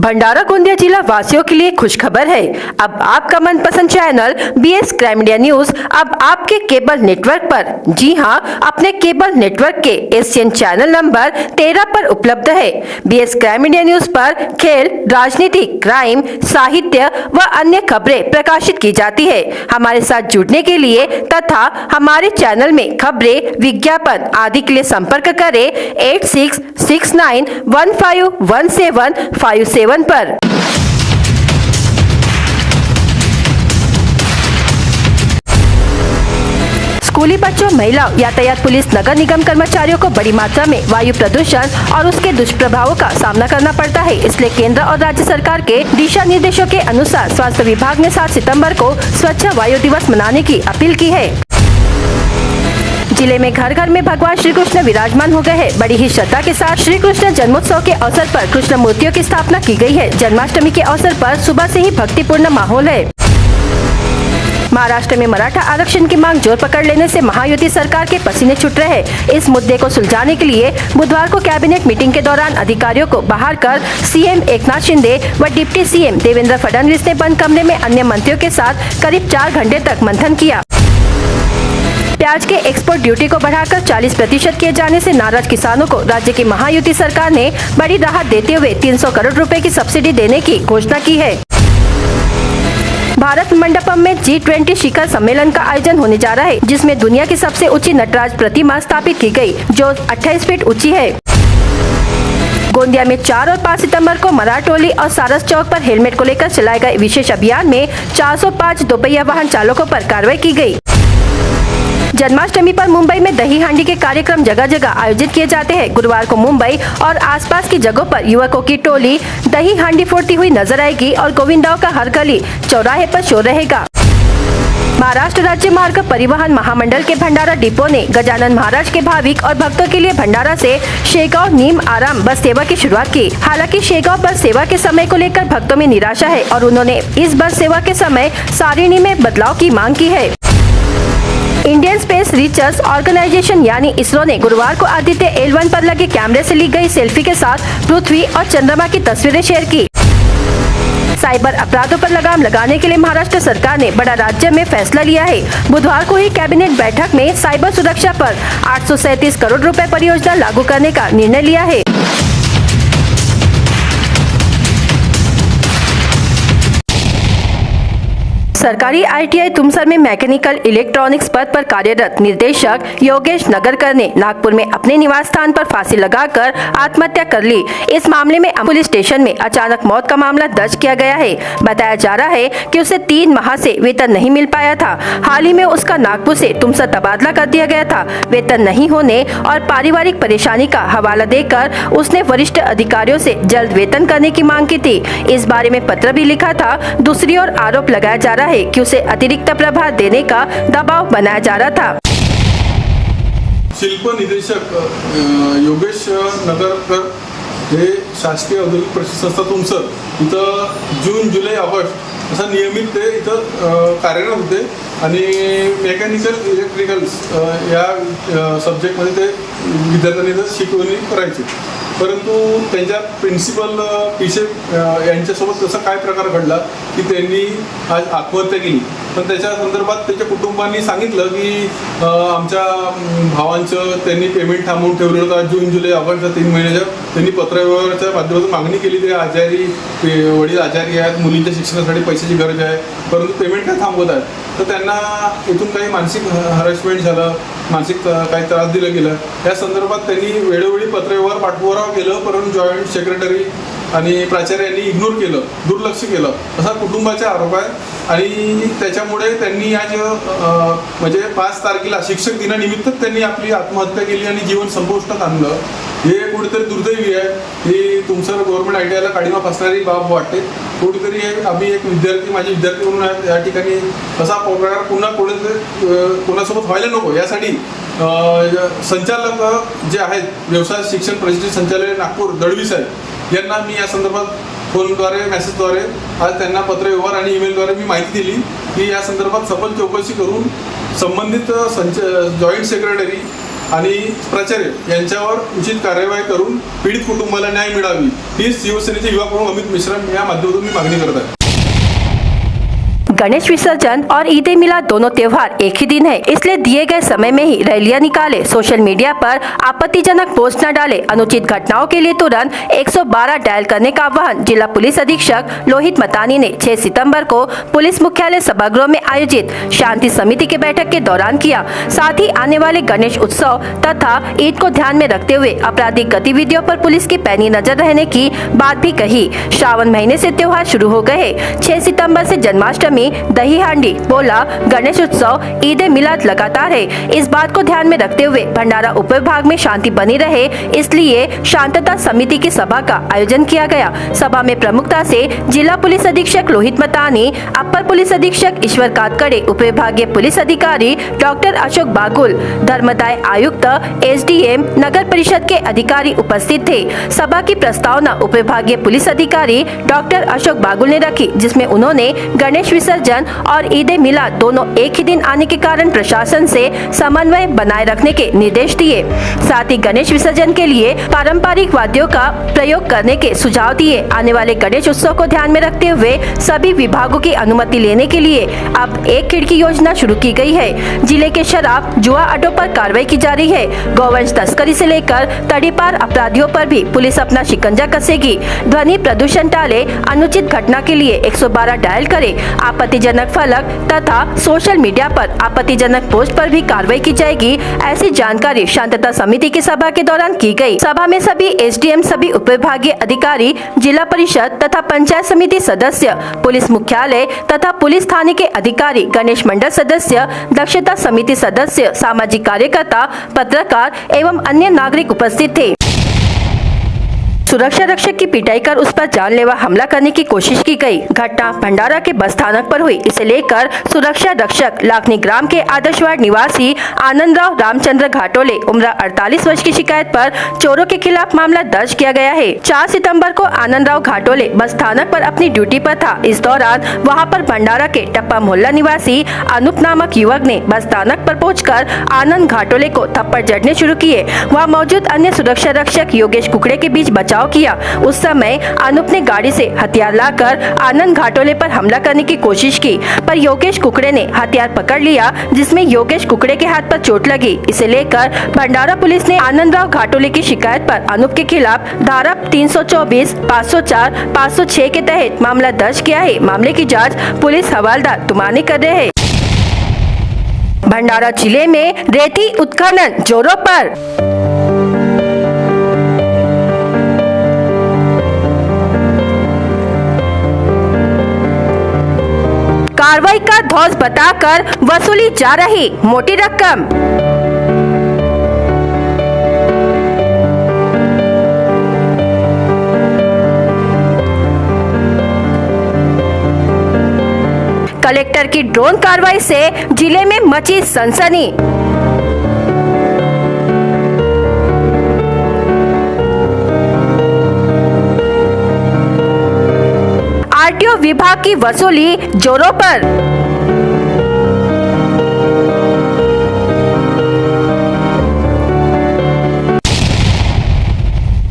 भंडारा गोंदिया जिला वासियों के लिए खुशखबर है। अब आपका मनपसंद channel BS crime media news अब आपके केबल नेटवर्क पर, जी हां, अपने केबल नेटवर्क के एशियन चैनल नंबर 13 पर उपलब्ध है। बीएस क्राइम मीडिया न्यूज पर खेल, राजनीति, क्राइम, साहित्य व अन्य खबरें प्रकाशित की जाती है। हमारे साथ जुड़ने के लिए तथा हमारे चैनल में खबरें, विज्ञापन आदि के लिए संपर्क करें 8669151757 पर। स्कूली बच्चों, महिलाओं, यातायात पुलिस, नगर निगम कर्मचारियों को बड़ी मात्रा में वायु प्रदूषण और उसके दुष्प्रभावों का सामना करना पड़ता है। इसलिए केंद्र और राज्य सरकार के दिशा निर्देशों के अनुसार स्वास्थ्य विभाग ने 7 सितंबर को स्वच्छ वायु दिवस मनाने की अपील की है। जिले में घर घर में भगवान श्री कृष्ण विराजमान हो गए हैं। बड़ी ही श्रद्धा के साथ श्री कृष्ण जन्मोत्सव के अवसर पर कृष्ण मूर्तियों की स्थापना की गई है। जन्माष्टमी के अवसर पर सुबह से ही भक्तिपूर्ण माहौल है। महाराष्ट्र में मराठा आरक्षण की मांग जोर पकड़ लेने से महायुति सरकार के पसीने छूट रहे हैं। इस मुद्दे को सुलझाने के लिए बुधवार को कैबिनेट मीटिंग के दौरान अधिकारियों को बाहर कर सीएम एकनाथ शिंदे व डिप्टी सीएम देवेंद्र फडणवीस ने बंद कमरे में अन्य मंत्रियों के साथ करीब 4 घंटे तक मंथन किया। प्याज के एक्सपोर्ट ड्यूटी को बढ़ाकर 40% किए जाने से नाराज किसानों को राज्य की महायुति सरकार ने बड़ी राहत देते हुए 300 करोड़ रुपए की सब्सिडी देने की घोषणा की है। भारत मंडपम में G20 शिखर सम्मेलन का आयोजन होने जा रहा है, जिसमें दुनिया की सबसे ऊंची नटराज प्रतिमा स्थापित की गई, जो 28 फीट ऊंची है। गोंदिया में 4 और 5 सितंबर को मराठोली और सारस चौक पर हेलमेट को लेकर चलाए गए विशेष अभियान में 405 दोपहिया वाहन चालकों पर कार्रवाई की गई। जन्माष्टमी पर मुंबई में दही हांडी के कार्यक्रम जगह जगह आयोजित किए जाते हैं। गुरुवार को मुंबई और आसपास की जगहों पर युवकों की टोली दही हांडी फोड़ती हुई नजर आएगी और गोविंदाओं का हर गली चौराहे पर शोर रहेगा। महाराष्ट्र राज्य मार्ग परिवहन महामंडल के भंडारा डिपो ने गजानन महाराज के भाविक और भक्तों के लिए भंडारा से शेगांव नीम आराम बस सेवा की शुरुआत की। हालांकि शेगांव बस सेवा के समय को लेकर भक्तों में निराशा है और उन्होंने इस बस सेवा के समय सारिणी में बदलाव की मांग की है। इंडियन स्पेस रिसर्च ऑर्गेनाइजेशन यानी इसरो ने गुरुवार को आदित्य L1 पर लगे कैमरे से ली गई सेल्फी के साथ पृथ्वी और चंद्रमा की तस्वीरें शेयर की। साइबर अपराधों पर लगाम लगाने के लिए महाराष्ट्र सरकार ने बड़ा राज्य में फैसला लिया है। बुधवार को हुई कैबिनेट बैठक में साइबर सुरक्षा पर 837 करोड़ रुपए परियोजना लागू करने का निर्णय लिया है। सरकारी ITI तुमसर में मैकेनिकल इलेक्ट्रॉनिक्स पद पर कार्यरत निदेशक योगेश नगरकर ने नागपुर में अपने निवास स्थान पर फांसी लगाकर आत्महत्या कर ली। इस मामले में पुलिस स्टेशन में अचानक मौत का मामला दर्ज किया गया है। बताया जा रहा है कि उसे 3 माह से वेतन नहीं मिल पाया था। हाल ही में उसका नागपुर से तुमसर तबादला कर दिया गया था। वेतन नहीं होने और पारिवारिक परेशानी का हवाला देकर उसने वरिष्ठ अधिकारियों से जल्द वेतन करने की मांग की थी। इस बारे में पत्र भी लिखा था। दूसरी ओर आरोप लगाया जा रहा है कि उसे अतिरिक्त प्रभार देने का दबाव बनाया जा रहा था। शिल्प निदेशक योगेश नगरकर हे शासकीय औद्योगिक प्रशिक्षण संस्था तुमसर इथं जून, जुलै, ऑगस्ट असा नियमित ते इथं कार्यरत होते आणि मेकॅनिकल इलेक्ट्रिकल्स या सब्जेक्टमध्ये ते विद्यार्थ्यांनी इथं शिकवणी करायची। परंतु त्यांच्या प्रिन्सिपल पीसे यांच्यासोबत तसा काय प्रकार घडला की त्यांनी आज आत्महत्या केली। पण त्याच्या संदर्भात त्याच्या कुटुंबांनी सांगितलं की आमच्या भावांचं त्यांनी पेमेंट थांबवून ठेवलं होतं। जून, जुलै, ऑगस्टच्या 3 महिन्याच्या त्यांनी पत्रव्यवहाराच्या माध्यमातून मागणी केली। ते आजारी, वडील आजारी आहेत, मुलींच्या शिक्षणासाठी पैशाची गरज आहे, परंतु पेमेंट काय थांबवत आहेत। तर त्यांना इथून काही मानसिक हॅरेसमेंट झालं, मानसिक काही त्रास दिला गेला। या संदर्भात त्यांनी वेळोवेळी पत्रव्यवहार पाठपुरावा केलं, परंतु जॉईंट सेक्रेटरी आणि प्राचार्य यांनी इग्नोर केलं, दुर्लक्ष केलं असा कुटुंबाचा आरोप आहे। आणि त्याच्यामुळे त्यांनी आज म्हणजे 5 तारखेला शिक्षक दिनानिमित्त त्यांनी आपली आत्महत्या केली आणि जीवन संपुष्टात आणलं। हे कुठेतरी दुर्दैवी आहे। ही तुमसर गव्हर्नमेंट ITIला काळीमा फासणारी बाब वाटते। कुठेतरी आम्ही एक विद्यार्थी, माझे विद्यार्थी म्हणून या ठिकाणी असा प्रकार पुन्हा कोणासोबत व्हायला नको यासाठी संचालक जे आहेत व्यवसाय शिक्षण प्रशिक्षण संचालक नागपूर दळवी साहेब यांना मी या संदर्भात फोनद्वारे, मेसेजद्वारे आज त्यांना पत्रव्यवहार आणि ईमेलद्वारे मी माहिती दिली की या संदर्भात सफल चौकशी करून संबंधित जॉईंट सेक्रेटरी आणि प्राचार्य यांच्यावर उचित कार्यवाही करून पीडित कुटुंबाला न्याय मिळावी ही शिवसेनेचे युवा प्रमुख अमित मिश्रा या माध्यमातून मी मागणी करत आहे। गणेश विसर्जन और ईद ए मिलाद दोनों त्योहार एक ही दिन है, इसलिए दिए गए समय में ही रैलियां निकाले, सोशल मीडिया पर आपत्तिजनक पोस्ट न डाले, अनुचित घटनाओं के लिए तुरंत 112 डायल करने का आह्वान जिला पुलिस अधीक्षक लोहित मतानी ने 6 सितंबर को पुलिस मुख्यालय सभागृह में आयोजित शांति समिति के बैठक के दौरान किया। साथ ही आने वाले गणेश उत्सव तथा ईद को ध्यान में रखते हुए आपराधिक गतिविधियों पर पुलिस की पैनी नजर रहने की बात भी कही। श्रावण महीने से त्योहार शुरू हो गए, 6 सितंबर से जन्माष्टमी, दही हांडी, पोला, गणेश उत्सव, ईद ए मिलाद लगातार है। इस बात को ध्यान में रखते हुए भंडारा उप विभाग में शांति बनी रहे, इसलिए शांतता समिति की सभा का आयोजन किया गया। सभा में प्रमुखता से जिला पुलिस अधीक्षक लोहित मतानी, अपर पुलिस अधीक्षक ईश्वर कातकड़े, उप विभागीय पुलिस अधिकारी डॉक्टर अशोक बागुल, धर्मदाय आयुक्त, एसडीएम, नगर परिषद के अधिकारी उपस्थित थे। सभा की प्रस्तावना उप विभागीय पुलिस अधिकारी डॉक्टर अशोक बागुल ने रखी, जिसमें उन्होंने गणेश विसर्जन और ईद ए मिलाद दोनों एक ही दिन आने के कारण प्रशासन से समन्वय बनाए रखने के निर्देश दिए। साथ ही गणेश विसर्जन के लिए पारंपरिक वाद्यों का प्रयोग करने के सुझाव दिए। आने वाले गणेश उत्सव को ध्यान में रखते हुए सभी विभागों की अनुमति लेने के लिए अब एक खिड़की योजना शुरू की गई है। जिले के शराब जुआ अड्डों पर कार्रवाई की जा रही है। गौवंश तस्करी से लेकर तड़ीपार अपराधियों पर भी पुलिस अपना शिकंजा कसेगी। ध्वनि प्रदूषण टाले, अनुचित घटना के लिए 112 डायल करे। आपत्तिजनक फलक तथा सोशल मीडिया पर आपत्तिजनक पोस्ट पर भी कार्रवाई की जाएगी। ऐसी जानकारी शांतता समिति की सभा के दौरान की गई। सभा में सभी एसडीएम, सभी उप विभागीय अधिकारी, जिला परिषद तथा पंचायत समिति सदस्य, पुलिस मुख्यालय तथा पुलिस थाने के अधिकारी, गणेश मंडल सदस्य, दक्षता समिति सदस्य, सामाजिक कार्यकर्ता, पत्रकार एवं अन्य नागरिक उपस्थित थे। सुरक्षा रक्षक की पिटाई कर उस पर जानलेवा हमला करने की कोशिश की गई। घटना भंडारा के बस स्थानक पर हुई। इसे लेकर सुरक्षा रक्षक लाखनी ग्राम के आदर्शवाड़ निवासी आनंदराव रामचंद्र घाटोले उम्र 48 वर्ष की शिकायत पर चोरों के खिलाफ मामला दर्ज किया गया है। 4 सितंबर को आनंदराव घाटोले बस स्थानक पर अपनी ड्यूटी पर था। इस दौरान वहां पर भंडारा के टप्पा मोहल्ला निवासी अनूप नामक युवक ने बस स्थानक पर पहुंचकर आनंद घाटोले को थप्पड़ जड़ने शुरू किए। वहां मौजूद अन्य सुरक्षा रक्षक योगेश कुकड़े के बीच बचाव किया। उस समय अनूप ने गाड़ी से हथियार लाकर आनंद घाटोले पर हमला करने की कोशिश की, पर योगेश कुकड़े ने हथियार पकड़ लिया, जिसमें योगेश कुकड़े के हाथ पर चोट लगी। इसे लेकर भंडारा पुलिस ने आनंदराव घाटोले की शिकायत पर अनूप के खिलाफ धारा 324, 504, 506 के तहत मामला दर्ज किया है। मामले की जाँच पुलिस हवालदार तुमानी कर रहे हैं। भंडारा जिले में रेती उत्खनन जोरों पर। कार्रवाई का धौस बताकर वसूली जा रही मोटी रकम। कलेक्टर की ड्रोन कार्रवाई से जिले में मची सनसनी। आरटीओ विभाग की वसूली जोरों पर।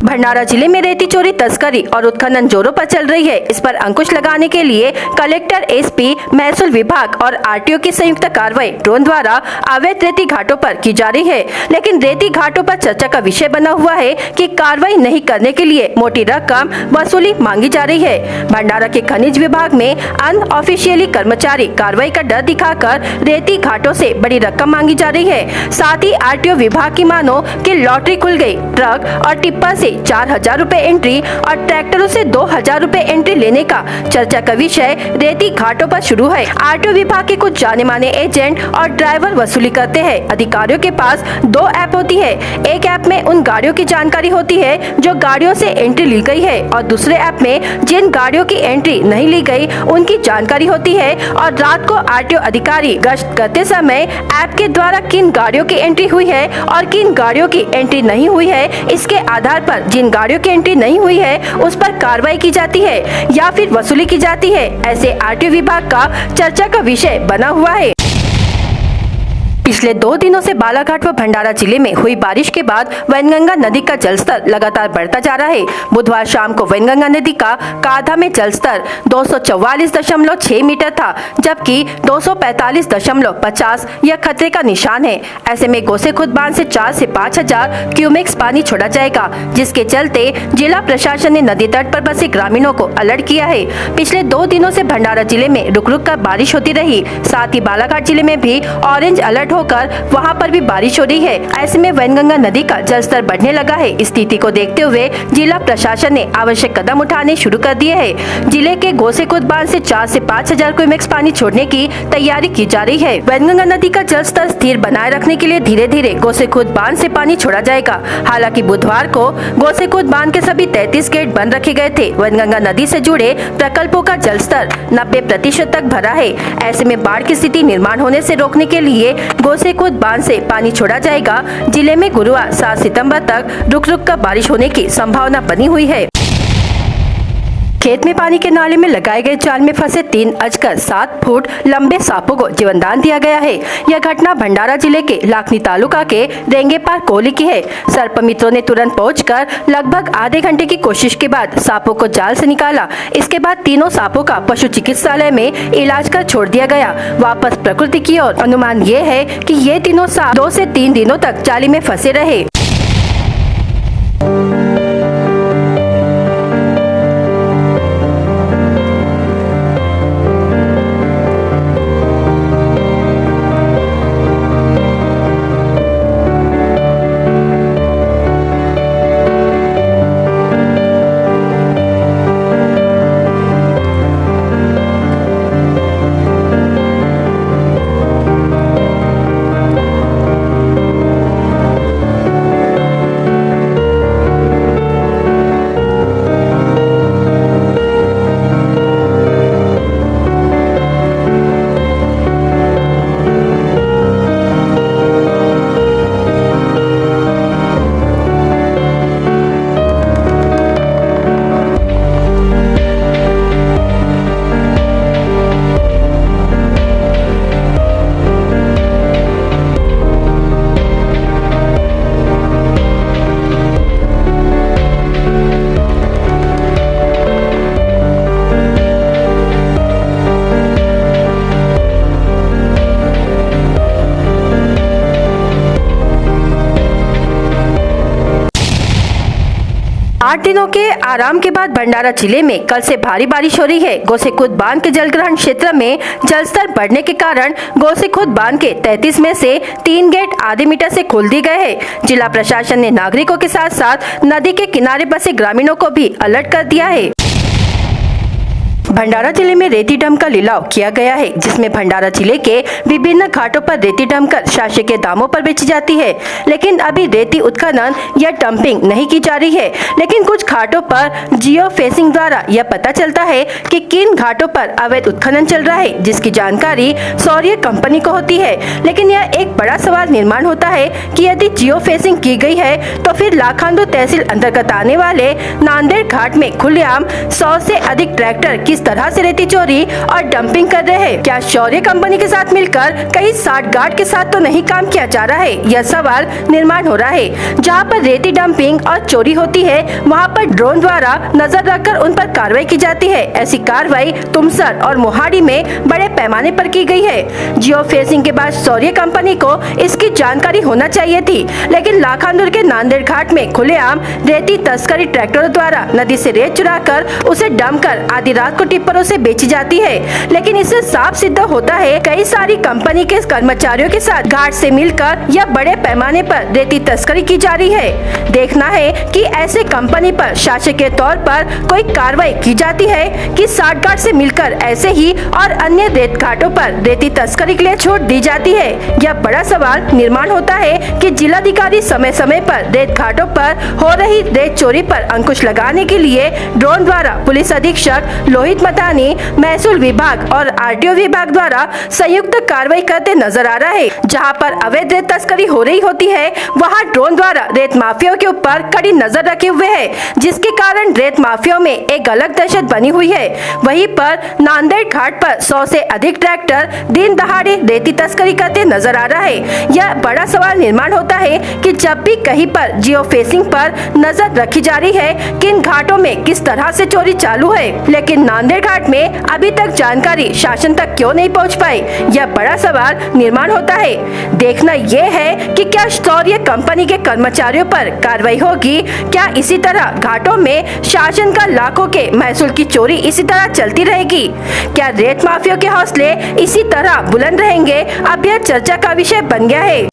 भंडारा जिले में रेती चोरी, तस्करी और उत्खनन जोरों पर चल रही है। इस पर अंकुश लगाने के लिए कलेक्टर, एसपी, महसूल विभाग और आरटीओ की संयुक्त कार्रवाई ड्रोन द्वारा अवैध रेती घाटों पर की जा रही है। लेकिन रेती घाटों पर चर्चा का विषय बना हुआ है कि कार्रवाई नहीं करने के लिए मोटी रकम वसूली मांगी जा रही है। भंडारा के खनिज विभाग में अनऑफिशियली कर्मचारी कार्रवाई का डर दिखाकर रेती घाटों से बड़ी रकम मांगी जा रही है। साथ ही आरटीओ विभाग की मानो कि लॉटरी खुल गई। ट्रक और टिप्पर से 4000 रुपए एंट्री और ट्रैक्टरों से 2000 रुपए एंट्री लेने का चर्चा का विषय रेती घाटों पर शुरू है। आरटीओ विभाग के कुछ जाने माने एजेंट और ड्राइवर वसूली करते हैं। अधिकारियों के पास 2 ऐप होती है। एक ऐप में उन गाड़ियों की जानकारी होती है जो गाड़ियों से एंट्री ली गई है और दूसरे ऐप में जिन गाड़ियों की एंट्री नहीं ली गई उनकी जानकारी होती है। और रात को आरटीओ अधिकारी गश्त करते समय ऐप के द्वारा किन गाड़ियों की एंट्री हुई है और किन गाड़ियों की एंट्री नहीं हुई है, इसके आधार पर जिन गाड़ियों की एंट्री नहीं हुई है उस पर कार्रवाई की जाती है या फिर वसूली की जाती है। ऐसे आरटीओ विभाग का चर्चा का विषय बना हुआ है। पिछले 2 दिनों से बालाघाट व भंडारा जिले में हुई बारिश के बाद वैनगंगा नदी का जलस्तर लगातार बढ़ता जा रहा है। बुधवार शाम को वैनगंगा नदी का काधा में जलस्तर 244.6 मीटर था, जबकि 245.50 यह खतरे का निशान है। ऐसे में गोसेखुर्द बांध से 4 से 5 हजार क्यूमेक्स पानी छोड़ा जाएगा, जिसके चलते जिला प्रशासन ने नदी तट पर बसे ग्रामीणों को अलर्ट किया है। पिछले 2 दिनों से भंडारा जिले में रुक रुक कर बारिश होती रही, साथ ही बालाघाट जिले में भी ऑरेंज अलर्ट होकर वहां पर भी बारिश हो रही है। ऐसे में वैनगंगा नदी का जलस्तर बढ़ने लगा है। स्थिति को देखते हुए जिला प्रशासन ने आवश्यक कदम उठाने शुरू कर दिए हैं। जिले के गोसेखुर्द बांध से 4 से 5 हजार क्यूमेक्स पानी छोड़ने की तैयारी की जा रही है। वैनगंगा नदी का जलस्तर स्थिर बनाए रखने के लिए धीरे धीरे गोसेखुर्द बांध से पानी छोड़ा जाएगा। हालांकि बुधवार को गोसेखुर्द बांध के सभी 33 गेट बंद रखे गए थे। वैनगंगा नदी से जुड़े प्रकल्पों का जलस्तर 90% तक भरा है। ऐसे में बाढ़ की स्थिति निर्माण होने से रोकने के लिए गोसेखुर्द बांध से पानी छोड़ा जाएगा। जिले में गुरुवार 7 सितंबर तक रुक रुक कर बारिश होने की संभावना बनी हुई है। खेत में पानी के नाले में लगाए गए जाल में फंसे 3 अजगर 7 फुट लंबे सांपों को जीवनदान दिया गया है। यह घटना भंडारा जिले के लाखनी तालुका के रेंगेपार कोहली की है। सर्प मित्रों ने तुरंत पहुंचकर लगभग आधे घंटे की कोशिश के बाद सांपों को जाल से निकाला। इसके बाद तीनों सांपों का पशु चिकित्सालय में इलाज कर छोड़ दिया गया, वापस प्रकृति की ओर। अनुमान ये है कि ये तीनों सांप 2 से 3 दिनों तक जाली में फंसे रहे। आठ दिनों के आराम के बाद भंडारा जिले में कल से भारी बारिश हो रही है। गोसेखुर्द बांध के जलग्रहण क्षेत्र में जलस्तर बढ़ने के कारण गोसेखुर्द बांध के 33 में से 3 गेट आधे मीटर से खोल दिए गए हैं। जिला प्रशासन ने नागरिकों के साथ साथ नदी के किनारे बसे ग्रामीणों को भी अलर्ट कर दिया है। भंडारा जिले में रेती डंप का लिलाव किया गया है, जिसमें भंडारा जिले के विभिन्न घाटों पर रेती डंप कर शासकीय दामों पर बेची जाती है। लेकिन अभी रेती उत्खनन या डंपिंग नहीं की जा रही है। लेकिन कुछ घाटों पर जियो फेंसिंग द्वारा यह पता चलता है कि किन घाटों पर अवैध उत्खनन चल रहा है, जिसकी जानकारी सौर्य कंपनी को होती है। लेकिन यह एक बड़ा सवाल निर्माण होता है कि यदि जियो फेंसिंग की गई है तो फिर लाखांदू तहसील अंतर्गत आने वाले नांदेड़ घाट में खुलेआम 100 से अधिक ट्रैक्टर किस तरह से रेती चोरी और डंपिंग कर रहे हैं। क्या शौर्य कंपनी के साथ मिलकर कहीं 60 गार्ड के साथ तो नहीं काम किया जा रहा है? यह सवाल निर्माण हो रहा है। जहां पर रेती डंपिंग और चोरी होती है, वहां पर ड्रोन द्वारा नजर रखकर उन पर कार्रवाई की जाती है। ऐसी कार्रवाई तुमसर और मोहाड़ी में बड़े पैमाने पर की गई है। जियो फेंसिंग के बाद शौर्य कंपनी को इसकी जानकारी होना चाहिए थी, लेकिन लाखांदूर के नांदेड़ घाट में खुलेआम रेती तस्करी ट्रैक्टरों द्वारा नदी से रेत चुराकर उसे डंप कर आधी रात को टिप्परों से बेची जाती है। लेकिन इससे साफ सिद्ध होता है कई सारी कंपनी के कर्मचारियों के साथ घाट से मिलकर या बड़े पैमाने पर रेती तस्करी की जा रही है। देखना है कि ऐसे कंपनी पर शासकीय तौर पर कोई कार्रवाई की जाती है कि 60 घाट से मिलकर ऐसे ही और अन्य रेत घाटों पर रेती तस्करी के लिए छूट दी जाती है। यह बड़ा सवाल निर्माण होता है कि जिलाधिकारी समय समय पर रेत घाटों पर हो रही रेत चोरी पर अंकुश लगाने के लिए ड्रोन द्वारा पुलिस अधीक्षक लोहित रोहित मतानी महसूल विभाग और आरटीओ विभाग द्वारा संयुक्त कार्रवाई करते नजर आ रहा है। जहां पर अवैध रेत तस्करी हो रही होती है, वहां ड्रोन द्वारा रेत माफियाओं के ऊपर कड़ी नजर रखे हुए है, जिसके कारण रेत माफियाओं में एक अलग दहशत बनी हुई है। वहीं पर नांदेड़ घाट पर 100 से अधिक ट्रैक्टर दिन दहाड़े रेती तस्करी करते नजर आ रहा है। यह बड़ा सवाल निर्माण होता है कि जब भी कहीं पर जियो फेंसिंग पर नजर रखी जा रही है, किन घाटों में किस तरह से चोरी चालू है, लेकिन नांदेड़ घाट में अभी तक जानकारी शासन तक क्यों नहीं पहुंच पाई, यह बड़ा सवाल निर्माण होता है। देखना यह है कि क्या शौर्य कंपनी के कर्मचारियों पर कार्रवाई होगी। क्या इसी तरह घाटों में शासन का लाखों के महसूल की चोरी इसी तरह चलती रहेगी? क्या रेत माफियाओं के हौसले इसी तरह बुलंद रहेंगे? अब यह चर्चा का विषय बन गया है।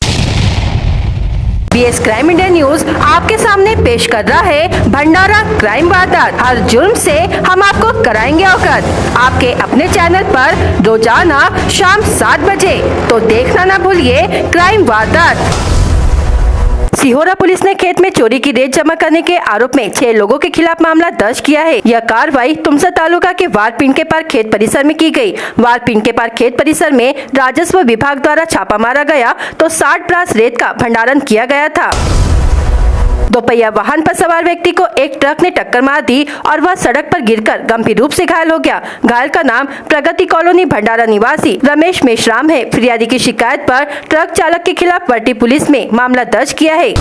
BS क्राइम इंडिया न्यूज आपके सामने पेश कर रहा है भंडारा क्राइम वारदात। हर जुर्म से हम आपको कराएंगे अवगत। आपके अपने चैनल पर रोजाना शाम 7 बजे, तो देखना ना भूलिए क्राइम वारदात। सिहोरा पुलिस ने खेत में चोरी की रेत जमा करने के आरोप में 6 लोगों के खिलाफ मामला दर्ज किया है। यह कार्रवाई तुमसा तालुका के वारपिंड के पार खेत परिसर में की गई। वारपिंड के पार खेत परिसर में राजस्व विभाग द्वारा छापा मारा गया तो 60 ब्रास रेत का भंडारण किया गया था। दोपहिया वाहन पर सवार व्यक्ति को एक ट्रक ने टक्कर मार दी और वह सड़क पर गिरकर गंभीर रूप से घायल हो गया। घायल का नाम प्रगति कॉलोनी भंडारा निवासी रमेश मेश्राम है। फिरियादी की शिकायत पर ट्रक चालक के खिलाफ वर्टी पुलिस में मामला दर्ज किया है।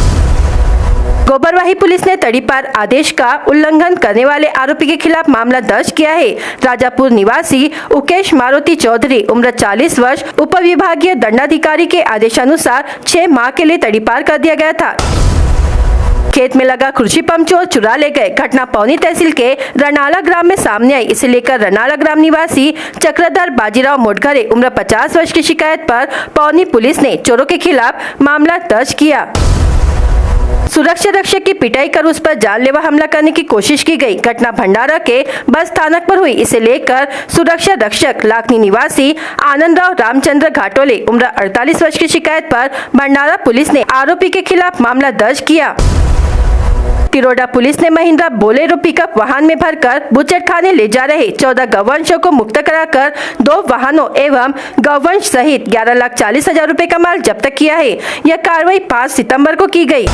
गोबरवाही पुलिस ने तड़ीपार आदेश का उल्लंघन करने वाले आरोपी के खिलाफ मामला दर्ज किया है। राजापुर निवासी उकेश मारुति चौधरी उम्र 40 वर्ष उप विभागीय दंडाधिकारी के आदेशानुसार 6 माह के लिए तड़ीपार कर दिया गया था। खेत में लगा कृषि पंप चोर चुरा ले गए। घटना पौनी तहसील के रनाला ग्राम में सामने आई। इसे लेकर रनाला ग्राम निवासी चक्रधर बाजीराव मोटघरे उम्र 50 वर्ष की शिकायत पर पौनी पुलिस ने चोरों के खिलाफ मामला दर्ज किया। सुरक्षा रक्षक की पिटाई कर उस पर जानलेवा हमला करने की कोशिश की गई। घटना भंडारा के बस स्थानक पर हुई। इसे लेकर सुरक्षा रक्षक लाखनी निवासी आनंदराव रामचंद्र घाटोले उम्र 48 वर्ष की शिकायत पर भंडारा पुलिस ने आरोपी के खिलाफ मामला दर्ज किया। तिरोडा पुलिस ने महिंद्रा बोलेरो पिकअप वाहन में भरकर बुचट खाने ले जा रहे 14 गौवंशों को मुक्त कराकर 2 वाहनों एवं गौवंश सहित 11,40,000 रुपए का माल जब्त किया है। यह कार्रवाई 5 सितंबर को की गई।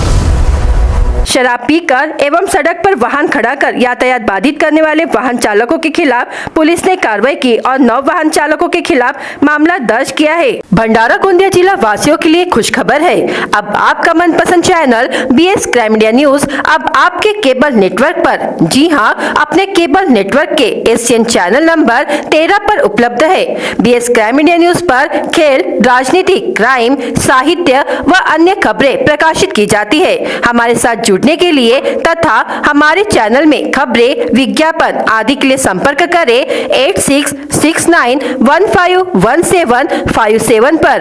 शराब पीकर एवं सड़क पर वाहन खड़ा कर यातायात बाधित करने वाले वाहन चालकों के खिलाफ पुलिस ने कार्रवाई की और 9 वाहन चालकों के खिलाफ मामला दर्ज किया है। भंडारा गोंदिया जिला वासियों के लिए खुश खबर है। अब आपका मनपसंद channel BS crime India news अब आपके केबल नेटवर्क पर, जी हां, अपने केबल नेटवर्क के एशियन चैनल नंबर 13 पर उपलब्ध है। BS क्राइम इंडिया न्यूज पर खेल, राजनीति, क्राइम, साहित्य व अन्य खबरें प्रकाशित की जाती है। हमारे साथ जुड़ने के लिए तथा हमारे चैनल में खबरें, विज्ञापन आदि के लिए संपर्क करें 8669151757 पर।